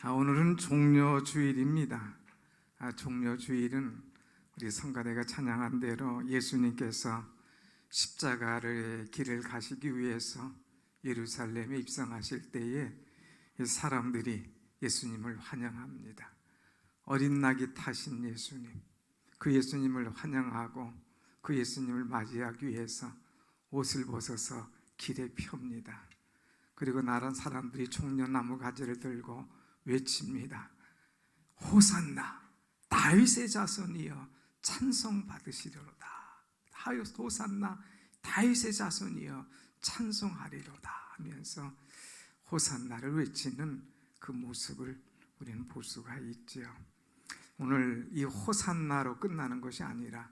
오늘은 종려주일입니다. 종려주일은 우리 성가대가 찬양한 대로 예수님께서 십자가의 길을 가시기 위해서 예루살렘에 입성하실 때에 사람들이 예수님을 환영합니다. 어린 낙이 타신 예수님, 그 예수님을 환영하고 그 예수님을 맞이하기 위해서 옷을 벗어서 길에 펴니다. 그리고 나란 사람들이 종려나무 가지를 들고 외칩니다. 호산나 다윗의 자손이여 찬송 받으시리로다. 호산나 다윗의 자손이여 찬송하리로다 하면서 호산나를 외치는 그 모습을 우리는 볼 수가 있지요. 오늘 이 호산나로 끝나는 것이 아니라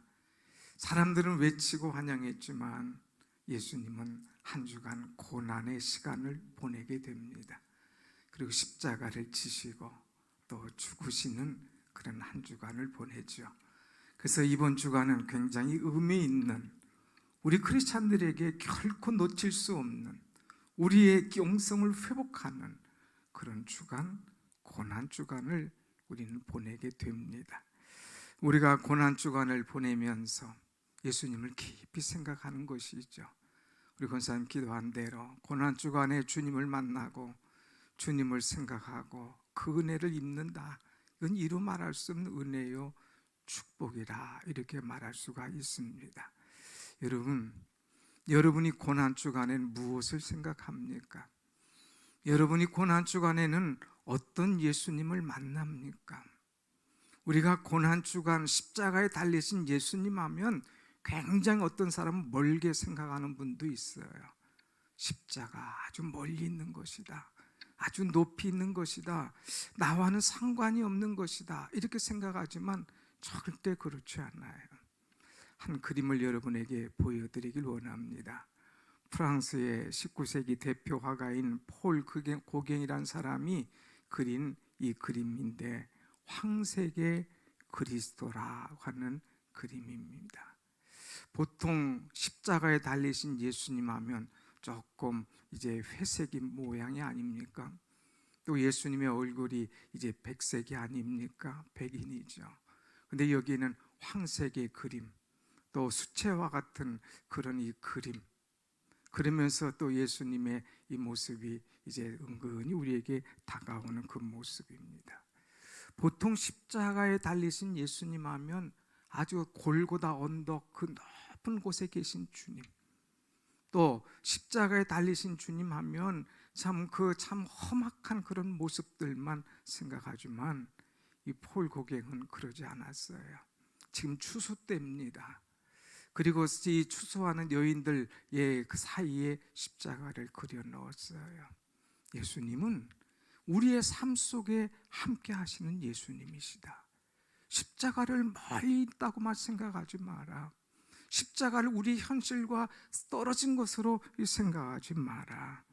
사람들은 외치고 환영했지만 예수님은 한 주간 고난의 시간을 보내게 됩니다. 그리고 십자가를 지시고 또 죽으시는 그런 한 주간을 보내죠. 그래서 이번 주간은 굉장히 의미 있는, 우리 크리스찬들에게 결코 놓칠 수 없는, 우리의 영성을 회복하는 그런 주간, 고난 주간을 우리는 보내게 됩니다. 우리가 고난 주간을 보내면서 예수님을 깊이 생각하는 것이죠. 우리 권사님 기도한 대로 고난 주간에 주님을 만나고 주님을 생각하고 그 은혜를 입는다. 이건 이루 말할 수 없는 은혜요 축복이라 이렇게 말할 수가 있습니다. 여러분이 고난 주간에는 무엇을 생각합니까? 여러분이 고난 주간에는 어떤 예수님을 만납니까? 우리가 고난 주간 십자가에 달리신 예수님 하면 굉장히 어떤 사람은 멀게 생각하는 분도 있어요. 십자가 아주 멀리 있는 것이다, 아주 높이 있는 것이다, 나와는 상관이 없는 것이다, 이렇게 생각하지만 절대 그렇지 않아요. 한 그림을 여러분에게 보여드리길 원합니다. 프랑스의 19세기 대표 화가인 폴 고갱이라는 사람이 그린 이 그림인데 황색의 그리스도라고 하는 그림입니다. 보통 십자가에 달리신 예수님 하면 조금 이제 회색인 모양이 아닙니까? 또 예수님의 얼굴이 이제 백색이 아닙니까? 백인이죠. 근데 여기는 황색의 그림, 또 수채화 같은 그런 이 그림, 그러면서 또 예수님의 이 모습이 이제 은근히 우리에게 다가오는 그 모습입니다. 보통 십자가에 달리신 예수님 하면 아주 골고다 언덕 그 높은 곳에 계신 주님, 또 십자가에 달리신 주님 하면 참 험악한 그런 모습들만 생각하지만 이 폴 고갱은 그러지 않았어요. 지금 추수 때입니다. 그리고 이 추수하는 여인들의 그 사이에 십자가를 그려 넣었어요. 예수님은 우리의 삶 속에 함께 하시는 예수님이시다. 십자가를 멀리 있다고만 생각하지 마라. 십자가를 우리 현실과 떨어진 것으로 생각하지 마라.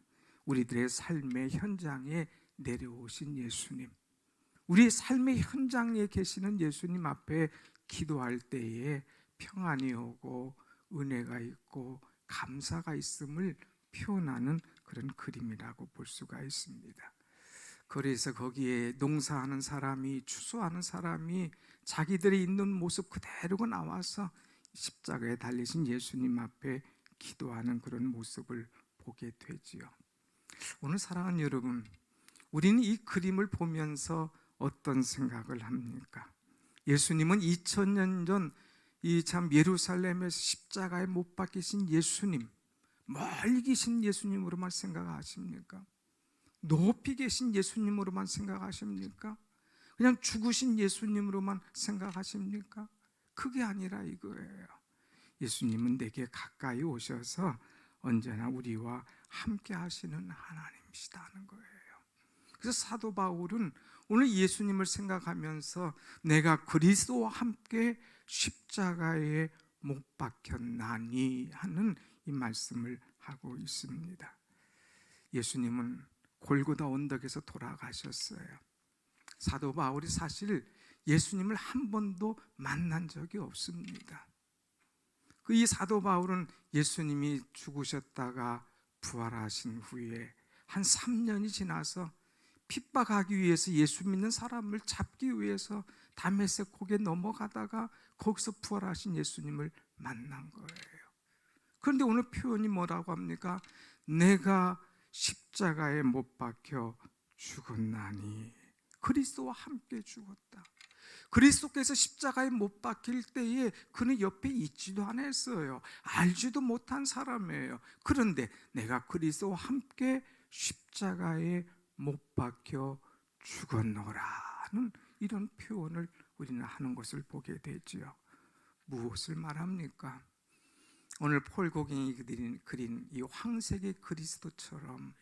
우리들의 삶의 현장에 내려오신 예수님, 우리 삶의 현장에 계시는 예수님 앞에 기도할 때에 평안이 오고 은혜가 있고 감사가 있음을 표현하는 그런 그림이라고 볼 수가 있습니다. 그래서 거기에 농사하는 사람이, 추수하는 사람이 자기들이 있는 모습 그대로 나와서 십자가에 달리신 예수님 앞에 기도하는 그런 모습을 보게 되지요. 오늘 사랑하는 여러분, 우리는 이 그림을 보면서 어떤 생각을 합니까? 예수님은 2000년 전 이 참 예루살렘에서 십자가에 못 박히신 예수님, 멀리 계신 예수님으로만 생각하십니까? 높이 계신 예수님으로만 생각하십니까? 그냥 죽으신 예수님으로만 생각하십니까? 그게 아니라 이거예요. 예수님은 내게 가까이 오셔서 언제나 우리와 함께 하시는 하나님이시다는 거예요. 그래서 사도 바울은 오늘 예수님을 생각하면서 내가 그리스도와 함께 십자가에 못 박혔나니 하는 이 말씀을 하고 있습니다. 예수님은 골고다 언덕에서 돌아가셨어요. 사도 바울이 사실 예수님을 한 번도 만난 적이 없습니다. 이 사도 바울은 예수님이 죽으셨다가 부활하신 후에 한 3년이 지나서 핍박하기 위해서 예수 믿는 사람을 잡기 위해서 다메섹 고개 넘어가다가 거기서 부활하신 예수님을 만난 거예요. 그런데 오늘 표현이 뭐라고 합니까? 내가 십자가에 못 박혀 죽었나니. 그리스도와 함께 죽었다. 그리스도께서 십자가에 못 박힐 때에 그는 옆에 있지도 않았어요. 알지도 못한 사람이에요. 그런데 내가 그리스도와 함께 십자가에 못 박혀 죽었노라는 이런 표현을 우리는 하는 것을 보게 되지요. 무엇을 말합니까? 오늘 폴 고갱이 그린 이 황색의 그리스도처럼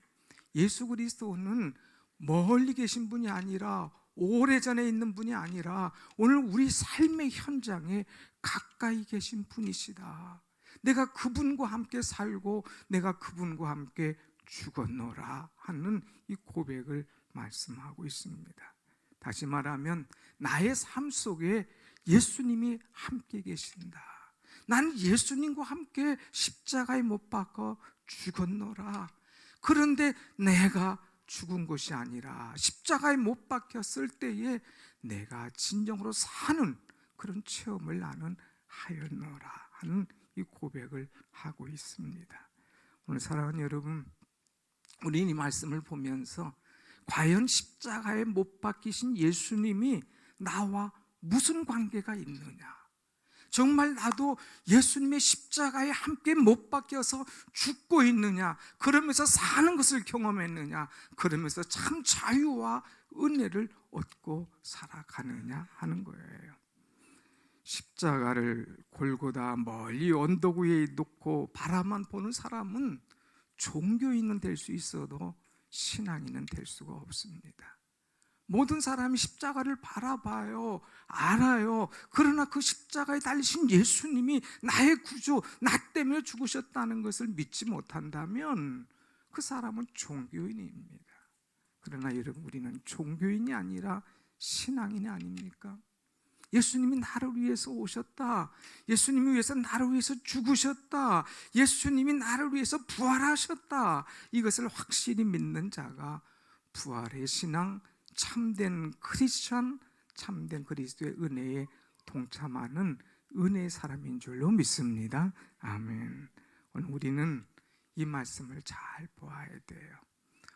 예수 그리스도는 멀리 계신 분이 아니라 오래전에 있는 분이 아니라 오늘 우리 삶의 현장에 가까이 계신 분이시다. 내가 그분과 함께 살고 내가 그분과 함께 죽었노라 하는 이 고백을 말씀하고 있습니다. 다시 말하면 나의 삶 속에 예수님이 함께 계신다. 나는 예수님과 함께 십자가에 못 박혀 죽었노라. 그런데 내가 죽은 것이 아니라 십자가에 못 박혔을 때에 내가 진정으로 사는 그런 체험을 나는 하였노라 하는 이 고백을 하고 있습니다. 오늘 사랑하는 여러분, 우리는 이 말씀을 보면서 과연 십자가에 못 박히신 예수님이 나와 무슨 관계가 있느냐, 정말 나도 예수님의 십자가에 함께 못 박혀서 죽고 있느냐, 그러면서 사는 것을 경험했느냐, 그러면서 참 자유와 은혜를 얻고 살아가느냐 하는 거예요. 십자가를 골고다 멀리 언덕 위에 놓고 바라만 보는 사람은 종교인은 될 수 있어도 신앙인은 될 수가 없습니다. 모든 사람이 십자가를 바라봐요, 알아요. 그러나 그 십자가에 달리신 예수님이 나의 구주, 나 때문에 죽으셨다는 것을 믿지 못한다면 그 사람은 종교인입니다. 그러나 여러분, 우리는 종교인이 아니라 신앙인이 아닙니까? 예수님이 나를 위해서 오셨다. 예수님이 위해서 나를 위해서 죽으셨다. 예수님이 나를 위해서 부활하셨다. 이것을 확실히 믿는 자가 부활의 신앙, 참된 크리스천, 참된 그리스도의 은혜에 동참하는 은혜의 사람인 줄로 믿습니다. 아멘. 오늘 우리는 이 말씀을 잘 보아야 돼요.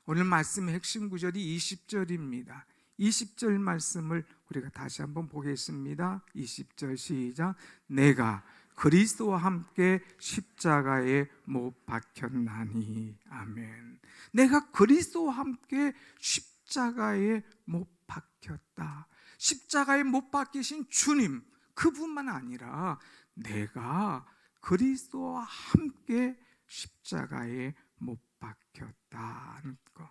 오늘 말씀의 핵심 구절이 20절입니다. 20절 말씀을 우리가 다시 한번 보겠습니다. 20절 시작. 내가 그리스도와 함께 십자가에 못 박혔나니. 아멘. 내가 그리스도와 함께 십자가에 못 박혔다. 십자가에 못 박히신 주님, 그분만 아니라 내가 그리스도와 함께 십자가에 못 박혔다는 것.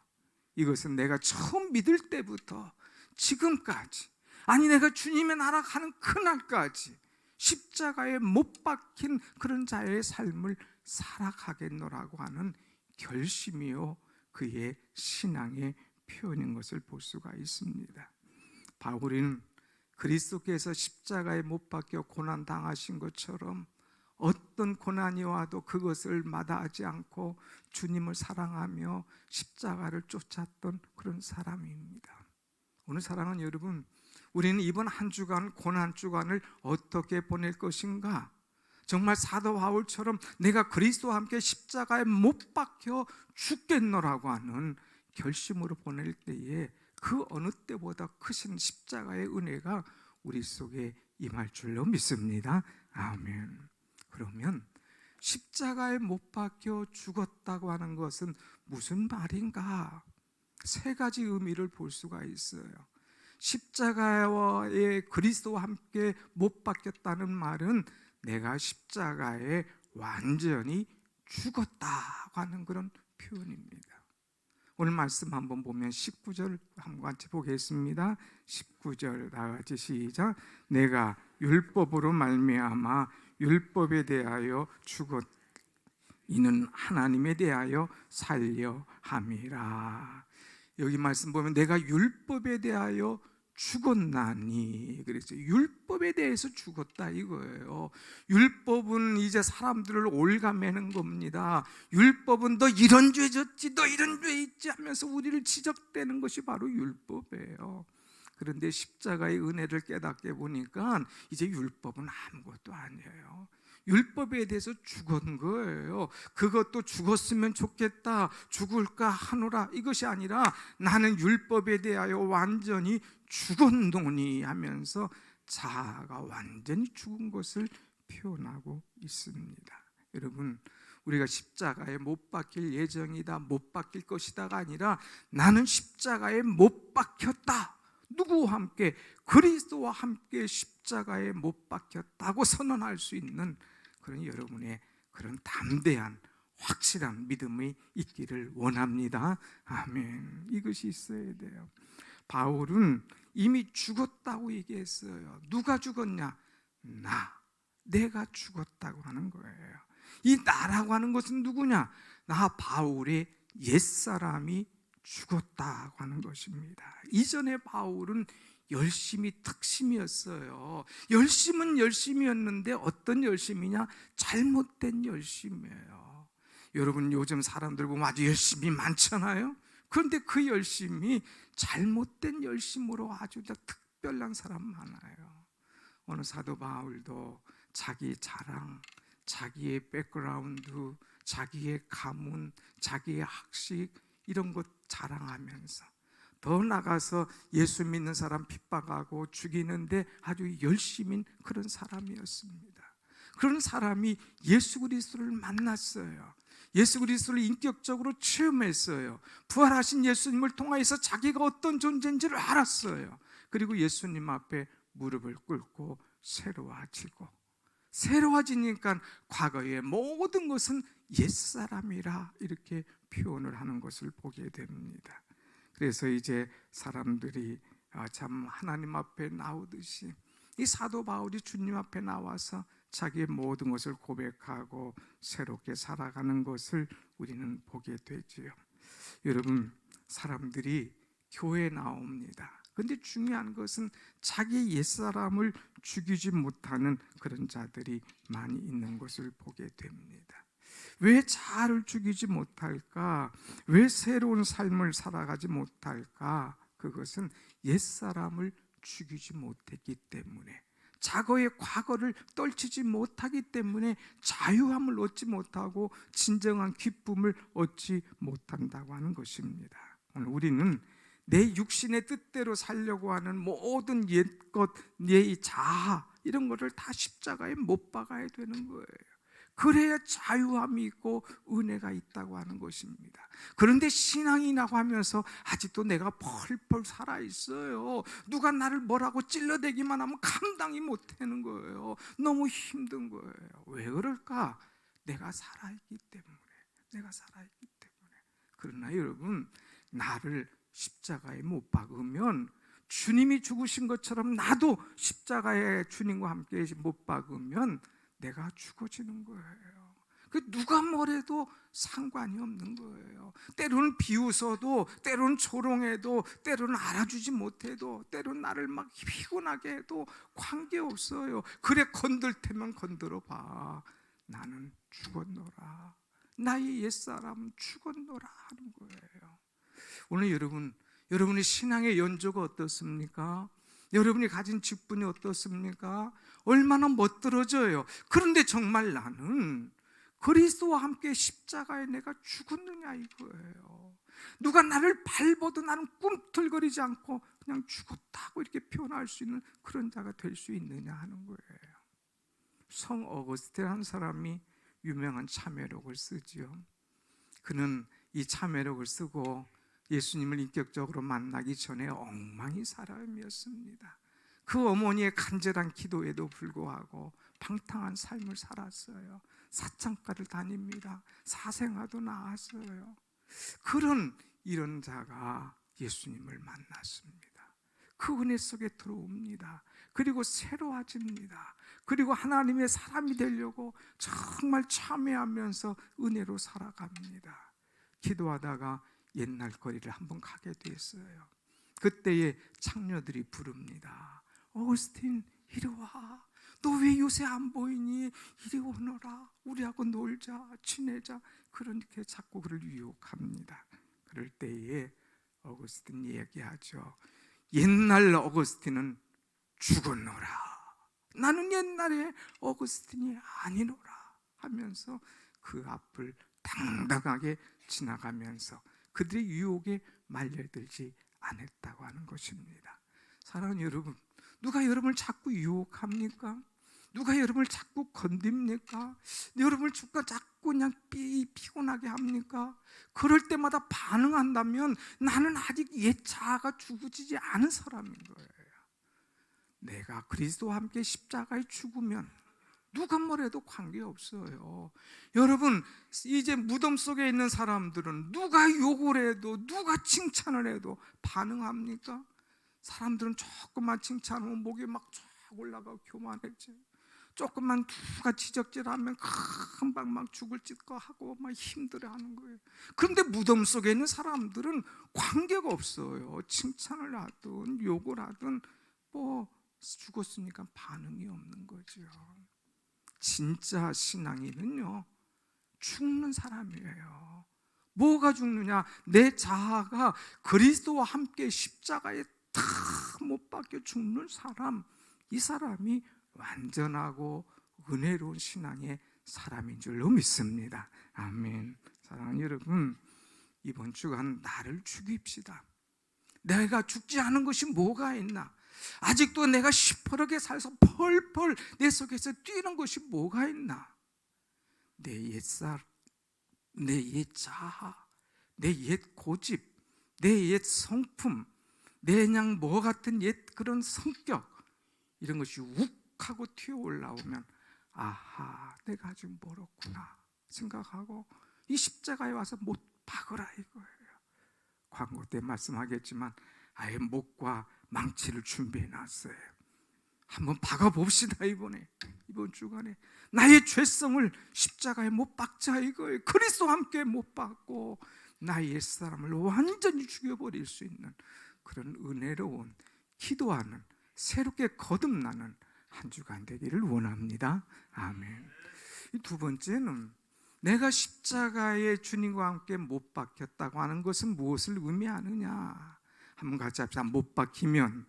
이것은 내가 처음 믿을 때부터 지금까지, 아니 내가 주님의 나라 가는 그날까지 십자가에 못 박힌 그런 자의 삶을 살아가겠노라고 하는 결심이요, 그의 신앙의 표현인 것을 볼 수가 있습니다. 바울은 그리스도께서 십자가에 못 박혀 고난 당하신 것처럼 어떤 고난이 와도 그것을 마다하지 않고 주님을 사랑하며 십자가를 쫓았던 그런 사람입니다. 오늘 사랑하는 여러분, 우리는 이번 한 주간, 고난 주간을 어떻게 보낼 것인가? 정말 사도 바울처럼 내가 그리스도와 함께 십자가에 못 박혀 죽겠노라고 하는 결심으로 보낼 때에 그 어느 때보다 크신 십자가의 은혜가 우리 속에 임할 줄로 믿습니다. 아멘. 그러면 십자가에 못 박혀 죽었다고 하는 것은 무슨 말인가? 세 가지 의미를 볼 수가 있어요. 십자가에 그리스도와 함께 못 박혔다는 말은 내가 십자가에 완전히 죽었다고 하는 그런 표현입니다. 오늘 말씀 한번 보면 19절 한번 같이 보겠습니다. 19절 다 같이 시작. 내가 율법으로 말미암아 율법에 대하여 죽었 이는 하나님에 대하여 살려 함이라. 여기 말씀 보면 내가 율법에 대하여 죽었나니. 그래서 율법에 대해서 죽었다 이거예요. 율법은 이제 사람들을 올가매는 겁니다. 율법은 너 이런 죄 졌지, 너 이런 죄 있지 하면서 우리를 지적대는 것이 바로 율법이에요. 그런데 십자가의 은혜를 깨닫게 보니까 이제 율법은 아무것도 아니에요. 율법에 대해서 죽은 거예요. 그것도 죽었으면 좋겠다, 죽을까 하노라 이것이 아니라 나는 율법에 대하여 완전히 죽었노니 하면서 자아가 완전히 죽은 것을 표현하고 있습니다. 여러분, 우리가 십자가에 못 박힐 예정이다, 못 박힐 것이다가 아니라 나는 십자가에 못 박혔다, 누구와 함께? 그리스도와 함께 십자가에 못 박혔다고 선언할 수 있는 그런 여러분의 그런 담대한 확실한 믿음이 있기를 원합니다. 아멘. 이것이 있어야 돼요. 바울은 이미 죽었다고 얘기했어요. 누가 죽었냐? 내가 죽었다고 하는 거예요. 이 나라고 하는 것은 누구냐? 나 바울의 옛사람이 죽었다고 하는 것입니다. 이전에 바울은 열심이 특심이었어요. 열심은 열심이었는데 어떤 열심이냐? 잘못된 열심이에요. 여러분, 요즘 사람들 보면 아주 열심이 많잖아요. 그런데 그 열심이 잘못된 열심으로 아주 특별한 사람 많아요. 어느 사도 바울도 자기 자랑, 자기의 백그라운드, 자기의 가문, 자기의 학식 이런 것 자랑하면서 더 나가서 예수 믿는 사람 핍박하고 죽이는데 아주 열심인 그런 사람이었습니다. 그런 사람이 예수 그리스도를 만났어요. 예수 그리스도를 인격적으로 체험했어요. 부활하신 예수님을 통해서 자기가 어떤 존재인지를 알았어요. 그리고 예수님 앞에 무릎을 꿇고 새로워지니까 과거의 모든 것은 옛사람이라 이렇게 표현을 하는 것을 보게 됩니다. 그래서 이제 사람들이 참 하나님 앞에 나오듯이 이 사도 바울이 주님 앞에 나와서 자기의 모든 것을 고백하고 새롭게 살아가는 것을 우리는 보게 되지요. 여러분, 사람들이 교회에 나옵니다. 그런데 중요한 것은 자기 옛사람을 죽이지 못하는 그런 자들이 많이 있는 것을 보게 됩니다. 왜 자아를 죽이지 못할까? 왜 새로운 삶을 살아가지 못할까? 그것은 옛사람을 죽이지 못했기 때문에, 과거를 떨치지 못하기 때문에 자유함을 얻지 못하고 진정한 기쁨을 얻지 못한다고 하는 것입니다. 오늘 우리는 내 육신의 뜻대로 살려고 하는 모든 옛것, 내 자아 이런 것을 다 십자가에 못 박아야 되는 거예요. 그래야 자유함이 있고 은혜가 있다고 하는 것입니다. 그런데 신앙이라고 하면서 아직도 내가 펄펄 살아있어요. 누가 나를 뭐라고 찔러대기만 하면 감당이 못하는 거예요. 너무 힘든 거예요. 왜 그럴까? 내가 살아있기 때문에. 그러나 여러분, 나를 십자가에 못 박으면 주님이 죽으신 것처럼 나도 십자가에 주님과 함께 못 박으면 내가 죽어지는 거예요. 누가 뭐래도 상관이 없는 거예요. 때로는 비웃어도, 때로는 조롱해도, 때로는 알아주지 못해도, 때로는 나를 막 피곤하게 해도 관계없어요. 그래, 건들 테면 건드려 봐. 나는 죽었노라. 나의 옛사람은 죽었노라 하는 거예요. 오늘 여러분의 신앙의 연조가 어떻습니까? 여러분이 가진 직분이 어떻습니까? 얼마나 멋들어져요. 그런데 정말 나는 그리스도와 함께 십자가에 내가 죽었느냐 이거예요. 누가 나를 밟아도 나는 꿈틀거리지 않고 그냥 죽었다고 이렇게 표현할 수 있는 그런 자가 될 수 있느냐 하는 거예요. 성 어거스틴 사람이 유명한 참회록을 쓰지요. 그는 이 참회록을 쓰고 예수님을 인격적으로 만나기 전에 엉망인 사람이었습니다. 그 어머니의 간절한 기도에도 불구하고 방탕한 삶을 살았어요. 사창가를 다닙니다. 사생아도 낳았어요. 이런 자가 예수님을 만났습니다. 그 은혜 속에 들어옵니다. 그리고 새로워집니다. 그리고 하나님의 사람이 되려고 정말 참회하면서 은혜로 살아갑니다. 기도하다가 옛날 거리를 한번 가게 됐어요. 그때에 창녀들이 부릅니다. 어거스틴 이리 와. 너 왜 요새 안 보이니? 이리 오너라. 우리하고 놀자, 지내자. 그렇게 자꾸 그를 유혹합니다. 그럴 때에 어거스틴 얘기하죠. 옛날 어거스틴은 죽었노라. 나는 옛날에 어거스틴이 아니노라 하면서 그 앞을 당당하게 지나가면서 그들의 유혹에 말려들지 않았다고 하는 것입니다. 사랑하는 여러분, 누가 여러분을 자꾸 유혹합니까? 누가 여러분을 자꾸 건듭니까? 여러분을 자꾸 그냥 피곤하게 합니까? 그럴 때마다 반응한다면 나는 아직 옛 자아가 죽어지지 않은 사람인 거예요. 내가 그리스도와 함께 십자가에 죽으면 누가 뭐래도 관계없어요. 여러분, 이제 무덤 속에 있는 사람들은 누가 욕을 해도 누가 칭찬을 해도 반응합니까? 사람들은 조금만 칭찬하면 목이 막 쫙 올라가고 교만해져. 조금만 누가 지적질하면 금방 막 죽을 짓거 하고 막 힘들어하는 거예요. 그런데 무덤 속에 있는 사람들은 관계가 없어요. 칭찬을 하든 욕을 하든 뭐 죽었으니까 반응이 없는 거죠. 진짜 신앙인은요, 죽는 사람이에요. 뭐가 죽느냐? 내 자아가 그리스도와 함께 십자가에 다 못 박혀 죽는 사람, 이 사람이 완전하고 은혜로운 신앙의 사람인 줄로 믿습니다. 아멘. 사랑하는 여러분, 이번 주간 나를 죽입시다. 내가 죽지 않은 것이 뭐가 있나? 아직도 내가 시퍼렇게 살아서 펄펄 내 속에서 뛰는 것이 뭐가 있나? 내 옛살, 내 옛 자아, 내 옛 고집, 내 옛 성품, 내 그냥 뭐 같은 옛 그런 성격, 이런 것이 욱 하고 튀어 올라오면 아하, 내가 아직 멀었구나 생각하고 이 십자가에 와서 못 박으라 이거예요. 광고 때 말씀하겠지만 아예 목과 망치를 준비해 놨어요. 한번 박아봅시다. 이번 주간에 나의 죄성을 십자가에 못 박자 이거예요. 그리스도와 함께 못 박고 나의 옛사람을 완전히 죽여버릴 수 있는 그런 은혜로운 기도하는 새롭게 거듭나는 한 주간 되기를 원합니다. 아멘. 이 두 번째는 내가 십자가에 주님과 함께 못 박혔다고 하는 것은 무엇을 의미하느냐? 한번 같이 합시다. 못 박히면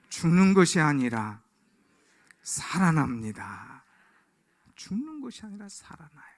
죽는 것이 아니라 살아납니다. 죽는 것이 아니라 살아나요.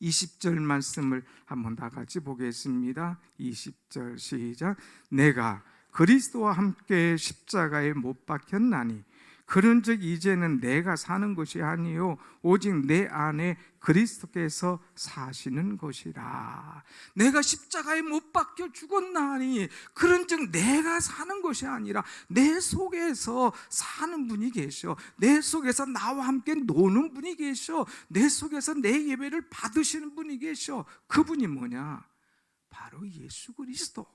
20절 말씀을 한번 다 같이 보겠습니다. 20절 시작. 내가 그리스도와 함께 십자가에 못 박혔나니 그런즉 이제는 내가 사는 것이 아니요 오직 내 안에 그리스도께서 사시는 것이라. 내가 십자가에 못 박혀 죽었나니 그런즉 내가 사는 것이 아니라 내 속에서 사는 분이 계셔. 내 속에서 나와 함께 노는 분이 계셔. 내 속에서 내 예배를 받으시는 분이 계셔. 그분이 뭐냐? 바로 예수 그리스도.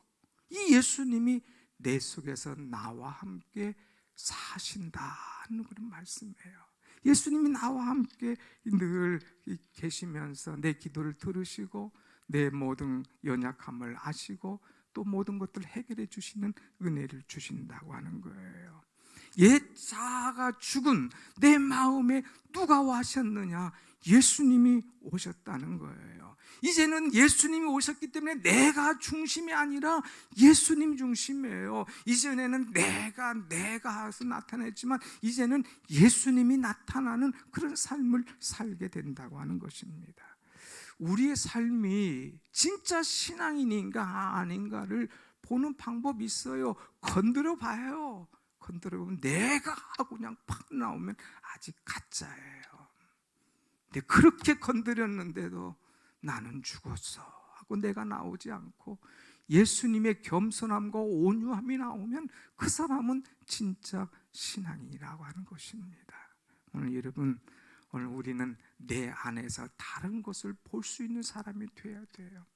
이 예수님이 내 속에서 나와 함께 사신다는 그런 말씀이에요. 예수님이 나와 함께 늘 계시면서 내 기도를 들으시고 내 모든 연약함을 아시고 또 모든 것들을 해결해 주시는 은혜를 주신다고 하는 거예요. 옛 자아가 죽은 내 마음에 누가 와셨느냐? 예수님이 오셨다는 거예요. 이제는 예수님이 오셨기 때문에 내가 중심이 아니라 예수님 중심이에요. 이전에는 내가 해서 나타냈지만 이제는 예수님이 나타나는 그런 삶을 살게 된다고 하는 것입니다. 우리의 삶이 진짜 신앙인인가 아닌가를 보는 방법이 있어요. 건드려 봐요. 건드려 보면 내가 하고 그냥 팍 나오면 아직 가짜예요. 근데 그렇게 건드렸는데도 나는 죽었어 하고 내가 나오지 않고 예수님의 겸손함과 온유함이 나오면 그 사람은 진짜 신앙이라고 하는 것입니다. 오늘 여러분, 오늘 우리는 내 안에서 다른 것을 볼 수 있는 사람이 되어야 돼요.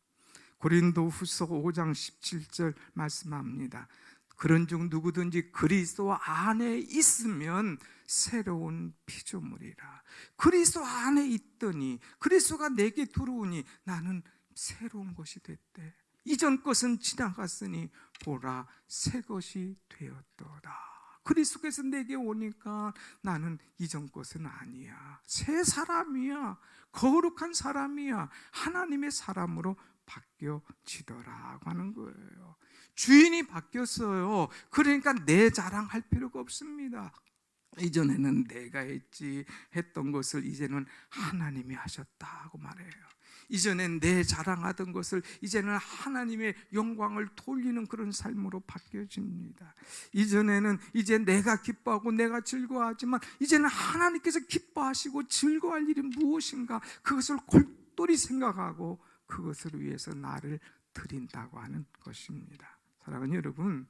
고린도후서 5장 17절 말씀합니다. 그런즉 누구든지 그리스도 안에 있으면 새로운 피조물이라. 그리스도 안에 있더니 그리스도가 내게 들어오니 나는 새로운 것이 됐대. 이전 것은 지나갔으니 보라 새 것이 되었도다. 그리스도께서 내게 오니까 나는 이전 것은 아니야. 새 사람이야. 거룩한 사람이야. 하나님의 사람으로 바뀌어지더라고 하는 거예요. 주인이 바뀌었어요. 그러니까 내 자랑할 필요가 없습니다. 이전에는 내가 했던 것을 이제는 하나님이 하셨다고 말해요. 이전엔 내 자랑하던 것을 이제는 하나님의 영광을 돌리는 그런 삶으로 바뀌어집니다. 이전에는 이제 내가 기뻐하고 내가 즐거워하지만 이제는 하나님께서 기뻐하시고 즐거워할 일이 무엇인가 그것을 골똘히 생각하고 그것을 위해서 나를 드린다고 하는 것입니다. 사랑하는 여러분,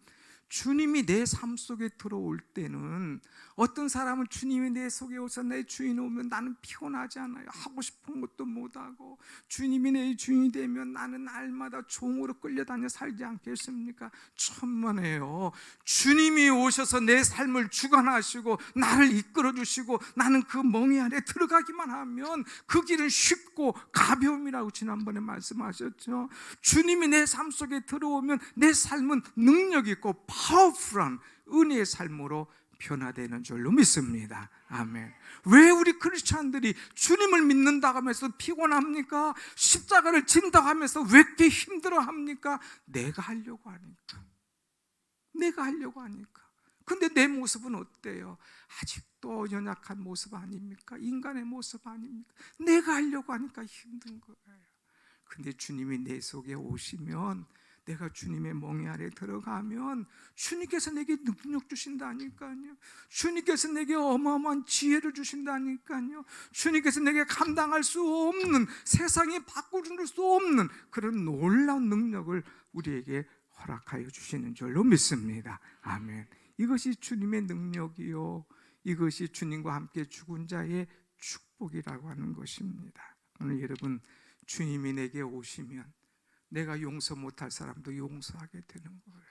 주님이 내 삶 속에 들어올 때는 어떤 사람은 주님이 내 속에 오서 내 주인 오면 나는 피곤하지 않아요. 하고 싶은 것도 못하고 주님이 내 주인이 되면 나는 날마다 종으로 끌려다녀 살지 않겠습니까? 천만에요. 주님이 오셔서 내 삶을 주관하시고 나를 이끌어 주시고 나는 그 멍에 안에 들어가기만 하면 그 길은 쉽고 가벼움이라고 지난번에 말씀하셨죠. 주님이 내 삶 속에 들어오면 내 삶은 능력 있고 파워풀한 은혜의 삶으로 변화되는 줄로 믿습니다. 아멘. 왜 우리 크리스찬들이 주님을 믿는다고 하면서 피곤합니까? 십자가를 진다고 하면서 왜 이렇게 힘들어합니까? 내가 하려고 하니까. 근데 내 모습은 어때요? 아직도 연약한 모습 아닙니까? 인간의 모습 아닙니까? 내가 하려고 하니까 힘든 거예요. 근데 주님이 내 속에 오시면, 내가 주님의 멍에 아래 들어가면 주님께서 내게 능력 주신다니까요. 주님께서 내게 어마어마한 지혜를 주신다니까요. 주님께서 내게 감당할 수 없는, 세상이 바꾸줄 수 없는 그런 놀라운 능력을 우리에게 허락하여 주시는 줄로 믿습니다. 아멘. 이것이 주님의 능력이요, 이것이 주님과 함께 죽은 자의 축복이라고 하는 것입니다. 오늘 여러분, 주님이 내게 오시면 내가 용서 못할 사람도 용서하게 되는 거예요.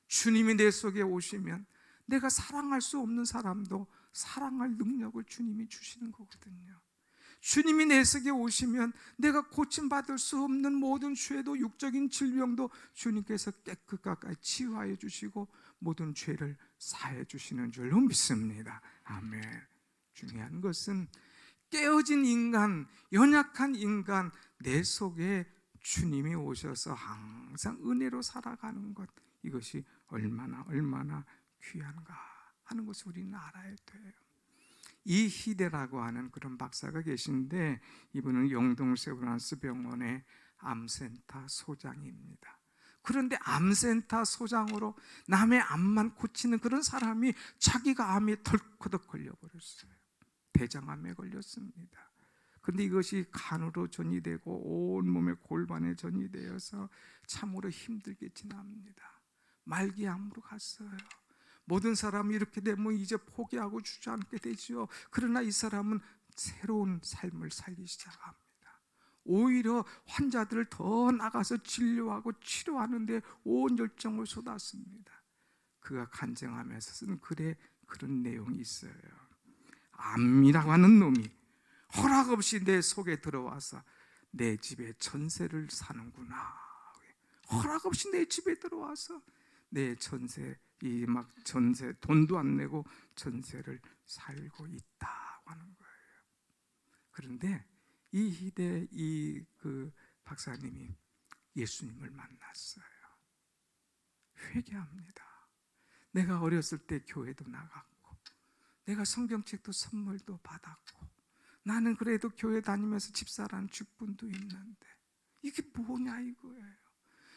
주님이 내 속에 오시면 내가 사랑할 수 없는 사람도 사랑할 능력을 주님이 주시는 거거든요. 주님이 내 속에 오시면 내가 고침받을 수 없는 모든 죄도, 육적인 질병도 주님께서 깨끗하게 치유하여 주시고 모든 죄를 사해 주시는 줄로 믿습니다. 아멘. 중요한 것은 깨어진 인간, 연약한 인간, 내 속에 주님이 오셔서 항상 은혜로 살아가는 것, 이것이 얼마나 귀한가 하는 것을 우리는 알아야 돼요. 이희대라고 하는 그런 박사가 계신데, 이분은 영동 세브란스 병원의 암센터 소장입니다. 그런데 암센터 소장으로 남의 암만 고치는 그런 사람이 자기가 암에 덜커덕 걸려버렸어요. 대장암에 걸렸습니다. 그런데 이것이 간으로 전이되고 온몸의 골반에 전이되어서 참으로 힘들게 지납니다. 말기암으로 갔어요. 모든 사람이 이렇게 되면 이제 포기하고 주저앉게 되죠. 그러나 이 사람은 새로운 삶을 살기 시작합니다. 오히려 환자들을 더 나가서 진료하고 치료하는데 온 열정을 쏟았습니다. 그가 간증하면서 쓴 글에 그런 내용이 있어요. 암이라고 하는 놈이 허락 없이 내 속에 들어와서 내 집에 전세를 사는구나. 허락 없이 내 집에 들어와서 내 전세 돈도 안 내고 전세를 살고 있다고 하는 거예요. 그런데 이희대 그 박사님이 예수님을 만났어요. 회개합니다. 내가 어렸을 때 교회도 나갔고, 내가 성경책도 선물도 받았고, 나는 그래도 교회 다니면서 집사라는 직분도 있는데 이게 뭐냐 이거예요.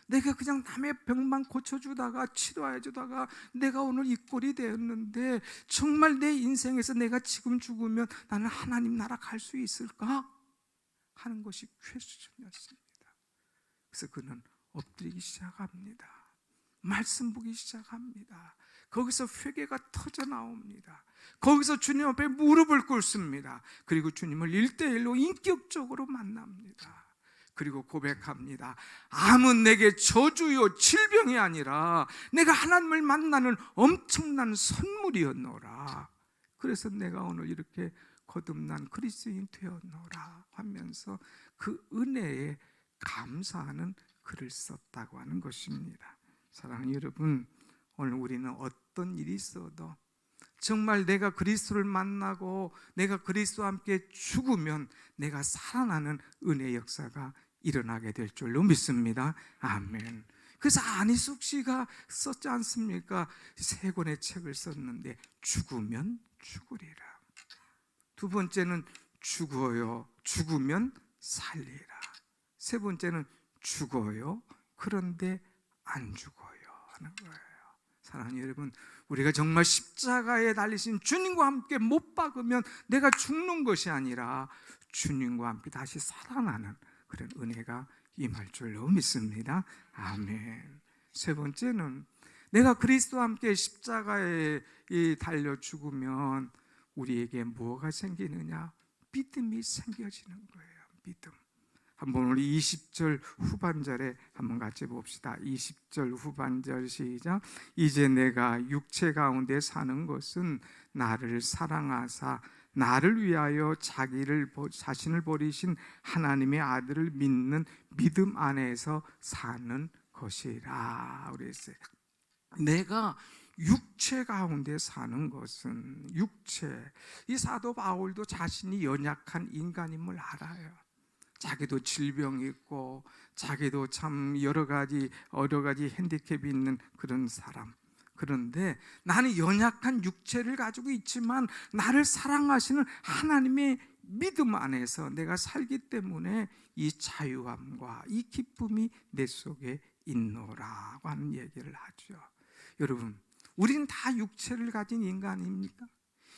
내가 그냥 남의 병만 고쳐주다가 치료해주다가 내가 오늘 이 꼴이 되었는데, 정말 내 인생에서 내가 지금 죽으면 나는 하나님 나라 갈 수 있을까? 하는 것이 퀘스천이었습니다. 그래서 그는 엎드리기 시작합니다. 말씀 보기 시작합니다. 거기서 회개가 터져 나옵니다. 거기서 주님 앞에 무릎을 꿇습니다. 그리고 주님을 1대1로 인격적으로 만납니다. 그리고 고백합니다. 암은 내게 저주요 질병이 아니라 내가 하나님을 만나는 엄청난 선물이었노라. 그래서 내가 오늘 이렇게 거듭난 그리스도인 되었노라 하면서 그 은혜에 감사하는 글을 썼다고 하는 것입니다. 사랑하는 여러분, 오늘 우리는 어떤 일이 있어도 정말 내가 그리스도를 만나고 내가 그리스도와 함께 죽으면 내가 살아나는 은혜의 역사가 일어나게 될 줄로 믿습니다. 아멘. 그래서 안희숙 씨가 썼지 않습니까? 3권의 책을 썼는데 죽으면 죽으리라. 두 번째는 죽어요, 죽으면 살리라. 세 번째는 죽어요, 그런데 안 죽어요 하는 거예요. 사랑하는 여러분, 우리가 정말 십자가에 달리신 주님과 함께 못 박으면 내가 죽는 것이 아니라 주님과 함께 다시 살아나는 그런 은혜가 임할 줄로 믿습니다. 아멘. 세 번째는 내가 그리스도와 함께 십자가에 달려 죽으면 우리에게 뭐가 생기느냐? 믿음이 생겨지는 거예요. 믿음. 한번 우리 20절 후반절에 한번 같이 봅시다. 20절 후반절 시작. 이제 내가 육체 가운데 사는 것은 나를 사랑하사 나를 위하여 자신을 버리신 하나님의 아들을 믿는 믿음 안에서 사는 것이라 그랬어요. 내가 육체 가운데 사는 것은 육체. 이 사도 바울도 자신이 연약한 인간임을 알아요. 자기도 질병이 있고 자기도 참 여러 가지 핸디캡이 있는 그런 사람. 그런데 나는 연약한 육체를 가지고 있지만 나를 사랑하시는 하나님의 믿음 안에서 내가 살기 때문에 이 자유함과 이 기쁨이 내 속에 있노라고 하는 얘기를 하죠. 여러분, 우리는 다 육체를 가진 인간입니까?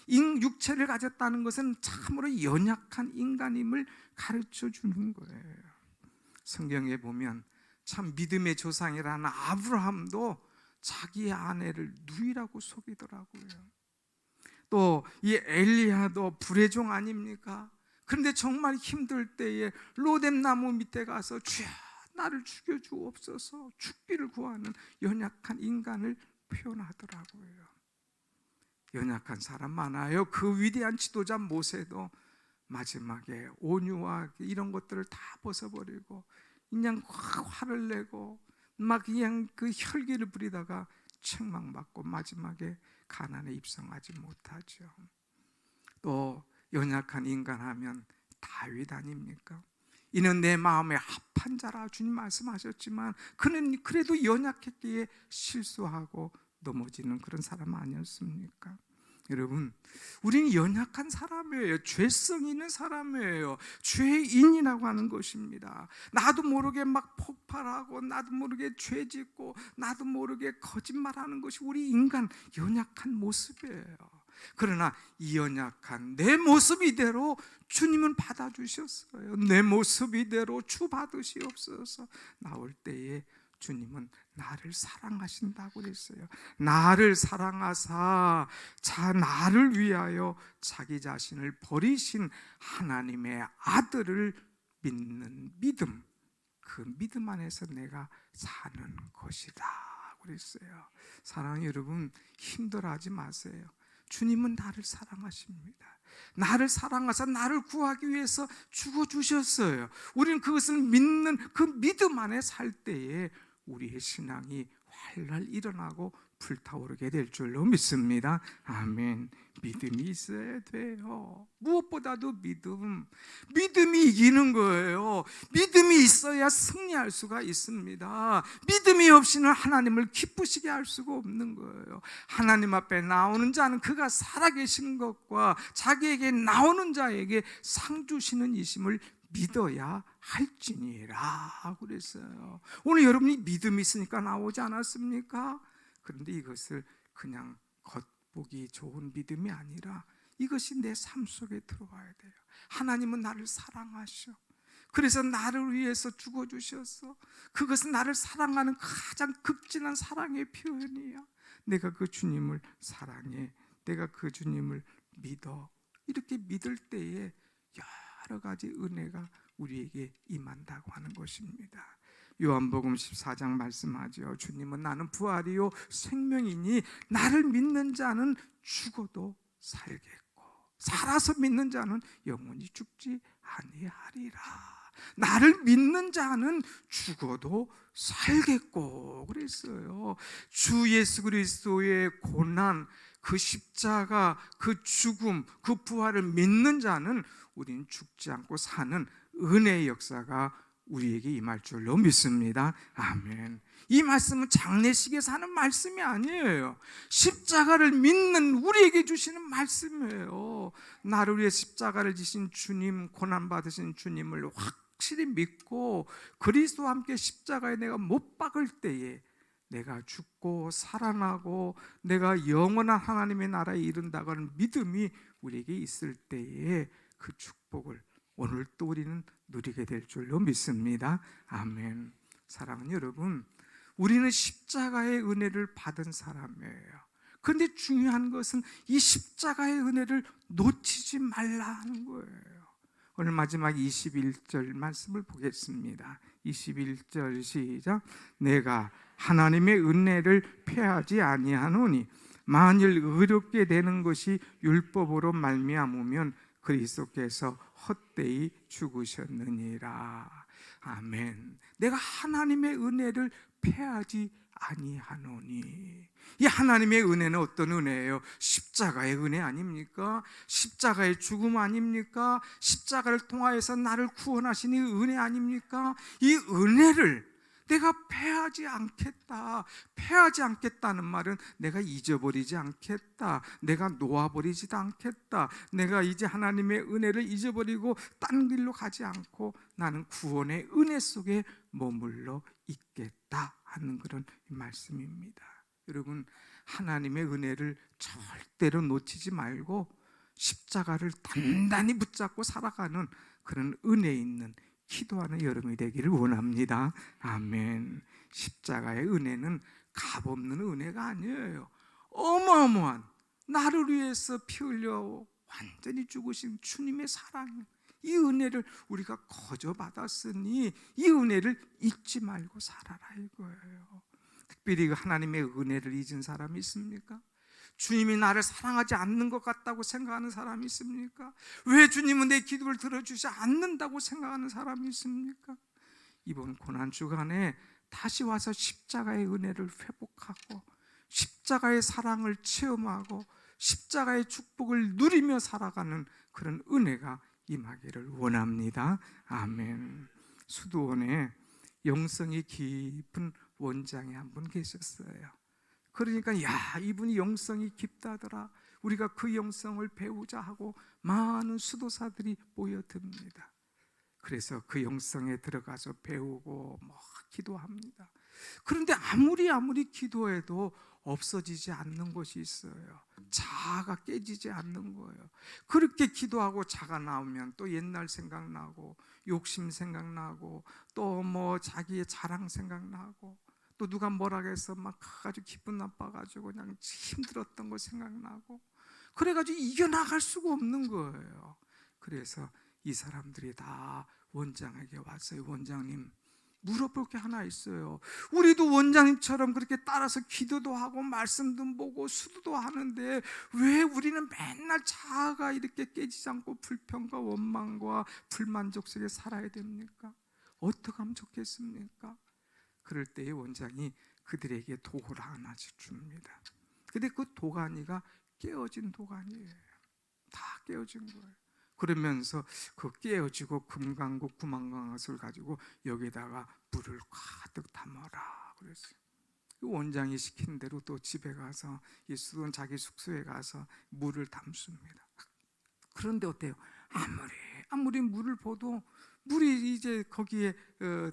육체를 가졌다는 것은 참으로 연약한 인간임을 가르쳐 주는 거예요. 성경에 보면 참 믿음의 조상이라는 아브라함도 자기의 아내를 누이라고 속이더라고요. 또 이 엘리야도 불의 종 아닙니까? 그런데 정말 힘들 때에 로뎀 나무 밑에 가서 주여 나를 죽여주옵소서 죽기를 구하는 연약한 인간을 표현하더라고요. 연약한 사람 많아요. 그 위대한 지도자 모세도 마지막에 온유와 이런 것들을 다 벗어버리고 그냥 화를 내고 막 그냥 그 혈기를 부리다가 책망받고 마지막에 가나안에 입성하지 못하죠. 또 연약한 인간 하면 다윗 아닙니까? 이는 내 마음에 합한 자라 주님 말씀하셨지만 그는 그래도 연약했기에 실수하고 넘어지는 그런 사람 아니었습니까? 여러분, 우리는 연약한 사람이에요. 죄성 있는 사람이에요. 죄인이라고 하는 것입니다. 나도 모르게 막 폭발하고 나도 모르게 죄짓고 나도 모르게 거짓말하는 것이 우리 인간 연약한 모습이에요. 그러나 이 연약한 내 모습 이대로 주님은 받아주셨어요. 내 모습 이대로 주 받으시옵소서. 나올 때에 주님은 나를 사랑하신다고 그랬어요. 나를 사랑하사 나를 위하여 자기 자신을 버리신 하나님의 아들을 믿는 믿음, 그 믿음 안에서 내가 사는 것이다 그랬어요. 사랑하는 여러분, 힘들어하지 마세요. 주님은 나를 사랑하십니다. 나를 사랑하사 나를 구하기 위해서 죽어주셨어요. 우리는 그것을 믿는 그 믿음 안에 살 때에 우리의 신앙이 활활 일어나고 불타오르게 될 줄로 믿습니다. 아멘. 믿음이 있어야 돼요. 무엇보다도 믿음이 이기는 거예요. 믿음이 있어야 승리할 수가 있습니다. 믿음이 없이는 하나님을 기쁘시게 할 수가 없는 거예요. 하나님 앞에 나오는 자는 그가 살아계신 것과 자기에게 나오는 자에게 상 주시는 이심을 믿어야 할지니라 그랬어요. 오늘 여러분이 믿음이 있으니까 나오지 않았습니까? 그런데 이것을 그냥 겉보기 좋은 믿음이 아니라 이것이 내 삶 속에 들어와야 돼요. 하나님은 나를 사랑하셔. 그래서 나를 위해서 죽어주셨어. 그것은 나를 사랑하는 가장 극진한 사랑의 표현이야. 내가 그 주님을 사랑해. 내가 그 주님을 믿어. 이렇게 믿을 때에 여러 가지 은혜가 우리에게 임한다고 하는 것입니다. 요한복음 14장 말씀하죠. 주님은 나는 부활이요 생명이니 나를 믿는 자는 죽어도 살겠고 살아서 믿는 자는 영원히 죽지 아니하리라. 나를 믿는 자는 죽어도 살겠고 그랬어요. 주 예수 그리스도의 고난, 그 십자가, 그 죽음, 그 부활을 믿는 자는 우리는 죽지 않고 사는 은혜의 역사가 우리에게 임할 줄로 믿습니다. 아멘. 이 말씀은 장례식에서 하는 말씀이 아니에요. 십자가를 믿는 우리에게 주시는 말씀이에요. 나를 위해 십자가를 지신 주님, 고난받으신 주님을 확실히 믿고 그리스도와 함께 십자가에 내가 못 박을 때에 내가 죽고 살아나고 내가 영원한 하나님의 나라에 이른다고 하는 믿음이 우리에게 있을 때에 그 축복을 오늘 또 우리는 누리게 될 줄로 믿습니다. 아멘. 사랑하는 여러분, 우리는 십자가의 은혜를 받은 사람이에요. 그런데 중요한 것은 이 십자가의 은혜를 놓치지 말라 하는 거예요. 오늘 마지막 21절 말씀을 보겠습니다. 21절 시작. 내가 하나님의 은혜를 패하지 아니하노니 만일 의롭게 되는 것이 율법으로 말미암으면 그리스도께서 헛되이 죽으셨느니라. 아멘. 내가 하나님의 은혜를 패하지 아니하노니. 이 하나님의 은혜는 어떤 은혜예요? 십자가의 은혜 아닙니까? 십자가의 죽음 아닙니까? 십자가를 통하여서 나를 구원하신 이 은혜 아닙니까? 이 은혜를 내가 패하지 않겠다. 패하지 않겠다는 말은 내가 잊어버리지 않겠다. 내가 놓아버리지도 않겠다. 내가 이제 하나님의 은혜를 잊어버리고 딴 길로 가지 않고 나는 구원의 은혜 속에 머물러 있겠다 하는 그런 말씀입니다. 여러분, 하나님의 은혜를 절대로 놓치지 말고 십자가를 단단히 붙잡고 살아가는 그런 은혜 있는 기도하는 여러분이 되기를 원합니다. 아멘. 십자가의 은혜는 값없는 은혜가 아니에요. 어마어마한 나를 위해서 피 흘려 완전히 죽으신 주님의 사랑, 이 은혜를 우리가 거저 받았으니 이 은혜를 잊지 말고 살아라 이거예요. 특별히 하나님의 은혜를 잊은 사람이 있습니까? 주님이 나를 사랑하지 않는 것 같다고 생각하는 사람이 있습니까? 왜 주님은 내 기도를 들어주지 않는다고 생각하는 사람이 있습니까? 이번 고난주간에 다시 와서 십자가의 은혜를 회복하고 십자가의 사랑을 체험하고 십자가의 축복을 누리며 살아가는 그런 은혜가 임하기를 원합니다. 아멘. 수도원에 영성이 깊은 원장이 한 분 계셨어요. 그러니까 야, 이분이 영성이 깊다더라. 우리가 그 영성을 배우자 하고 많은 수도사들이 모여듭니다. 그래서 그 영성에 들어가서 배우고 기도합니다. 그런데 아무리 기도해도 없어지지 않는 것이 있어요. 자아가 깨지지 않는 거예요. 그렇게 기도하고 자가 나오면 또 옛날 생각나고 욕심 생각나고 또 자기의 자랑 생각나고 또 누가 뭐라 해서 막 아주 기분 나빠가지고 그냥 힘들었던 거 생각나고 그래가지고 이겨나갈 수가 없는 거예요. 그래서 이 사람들이 다 원장에게 왔어요. 원장님, 물어볼 게 하나 있어요. 우리도 원장님처럼 그렇게 따라서 기도도 하고 말씀도 보고 수도도 하는데 왜 우리는 맨날 자아가 이렇게 깨지지 않고 불평과 원망과 불만족 속에 살아야 됩니까? 어떻게 하면 좋겠습니까? 그럴 때의 원장이 그들에게 도구를 하나 줍니다. 근데 그 도가니가 깨어진 도가니예요. 다 깨어진 거예요. 그러면서 그 깨어지고 금강국 구만강것을 가지고 여기다가 물을 가득 담아라 그랬어요. 그 원장이 시킨 대로 또 집에 가서 예수는 자기 숙소에 가서 물을 담습니다. 그런데 어때요? 아무리 물을 부어도 물이 이제 거기에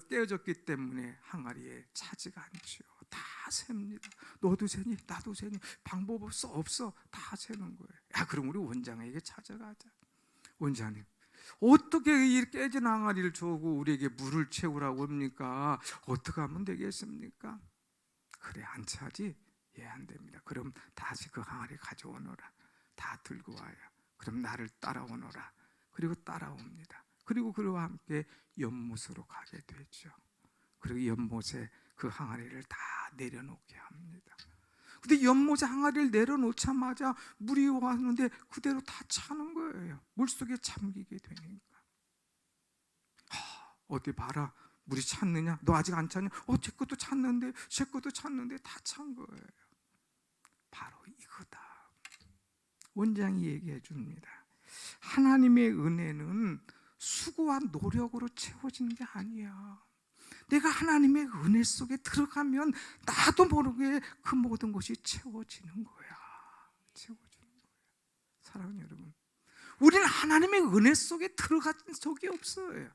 떼어졌기 때문에 항아리에 차지가 않죠. 다 셉니다. 너도 세니 나도 세니 방법 없어 다 세는 거예요. 야, 그럼 우리 원장에게 찾아가자. 원장님, 어떻게 이 깨진 항아리를 주고 우리에게 물을 채우라고 합니까? 어떻게 하면 되겠습니까? 그래, 안 차지? 예, 안 됩니다. 그럼 다시 그 항아리 가져오너라. 다 들고 와요. 그럼 나를 따라오너라. 그리고 따라옵니다. 그리고 그와 함께 연못으로 가게 되죠. 그리고 연못에 그 항아리를 다 내려놓게 합니다. 근데 연못에 항아리를 내려놓자마자 물이 왔는데 그대로 다 차는 거예요. 물속에 잠기게 되니까. 어디 봐라, 물이 찼느냐? 너 아직 안 찼냐? 제 것도 찼는데, 제 것도 찼는데 다 찬 거예요. 바로 이거다. 원장이 얘기해 줍니다. 하나님의 은혜는 수고와 노력으로 채워지는 게 아니야. 내가 하나님의 은혜 속에 들어가면 나도 모르게 그 모든 것이 채워지는 거야. 채워지는 거야. 사랑하는 여러분, 우리는 하나님의 은혜 속에 들어간 적이 없어요.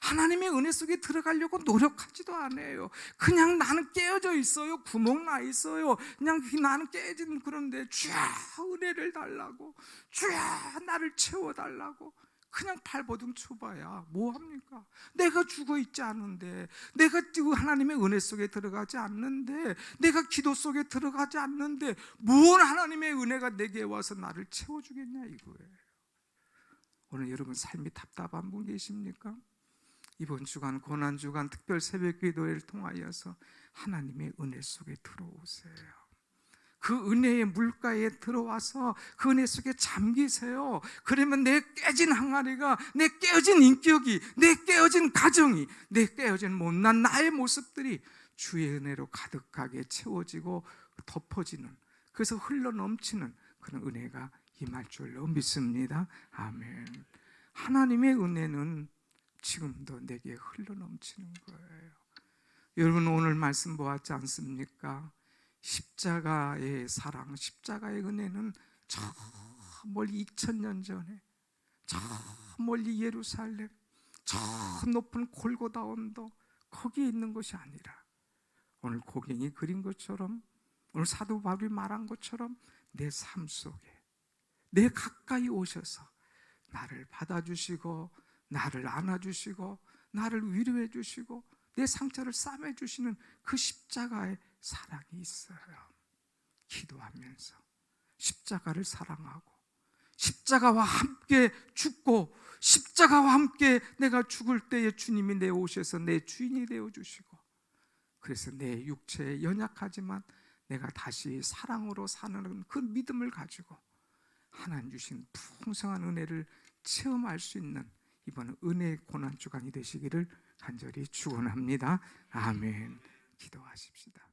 하나님의 은혜 속에 들어가려고 노력하지도 않아요. 그냥 나는 깨어져 있어요. 구멍 나 있어요. 그냥 나는 깨진 그런데 주여 은혜를 달라고, 주여 나를 채워달라고 그냥 발버둥 쳐봐야 뭐합니까? 내가 죽어 있지 않은데, 내가 하나님의 은혜 속에 들어가지 않는데, 내가 기도 속에 들어가지 않는데 무슨 하나님의 은혜가 내게 와서 나를 채워주겠냐 이거예요. 오늘 여러분 삶이 답답한 분 계십니까? 이번 주간 고난주간 특별 새벽 기도회를 통하여서 하나님의 은혜 속에 들어오세요. 그 은혜의 물가에 들어와서 그 은혜 속에 잠기세요. 그러면 내 깨진 항아리가, 내 깨어진 인격이, 내 깨어진 가정이, 내 깨어진 못난 나의 모습들이 주의 은혜로 가득하게 채워지고 덮어지는, 그래서 흘러넘치는 그런 은혜가 임할 줄로 믿습니다. 아멘. 하나님의 은혜는 지금도 내게 흘러넘치는 거예요. 여러분 오늘 말씀 보았지 않습니까? 십자가의 사랑, 십자가의 은혜는 저 멀리 2000년 전에 저 멀리 예루살렘, 저 높은 골고다 언덕 거기에 있는 것이 아니라 오늘 고갱이 그린 것처럼, 오늘 사도 바울이 말한 것처럼 내 삶 속에 내 가까이 오셔서 나를 받아주시고 나를 안아주시고 나를 위로해 주시고 내 상처를 싸매 주시는 그 십자가의 사랑이 있어요. 기도하면서 십자가를 사랑하고 십자가와 함께 죽고 십자가와 함께 내가 죽을 때에 주님이 내 오셔서 내 주인이 되어 주시고, 그래서 내 육체에 연약하지만 내가 다시 사랑으로 사는 그 믿음을 가지고 하나님 주신 풍성한 은혜를 체험할 수 있는 이번 은혜의 고난주간이 되시기를 간절히 축원합니다. 아멘. 기도하십시다.